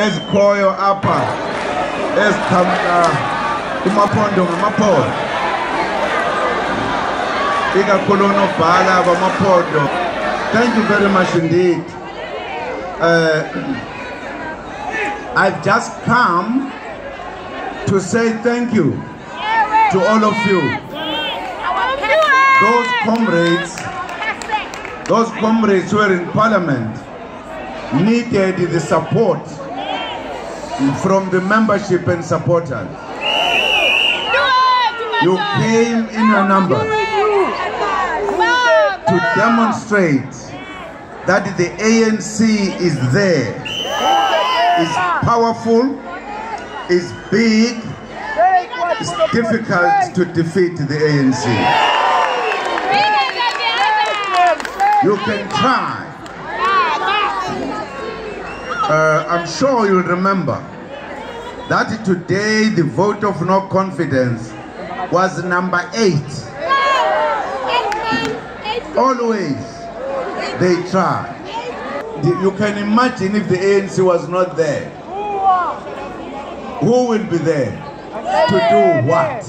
ezikhoyo apha eziqhamuka kumaphondo ngamaphondo, ikakhulu onobhala bamaphondo. Thank you very much indeed. I've just come to say thank you to all of you. Those comrades who were in Parliament needed the support from the membership and supporters. You came in a number to demonstrate that the ANC is there, is powerful, is big, it's difficult to defeat the ANC. You can try. I'm sure you'll remember that today the vote of no confidence was number 8. Always they try. You can imagine if the ANC was not there. Who will be there to do what?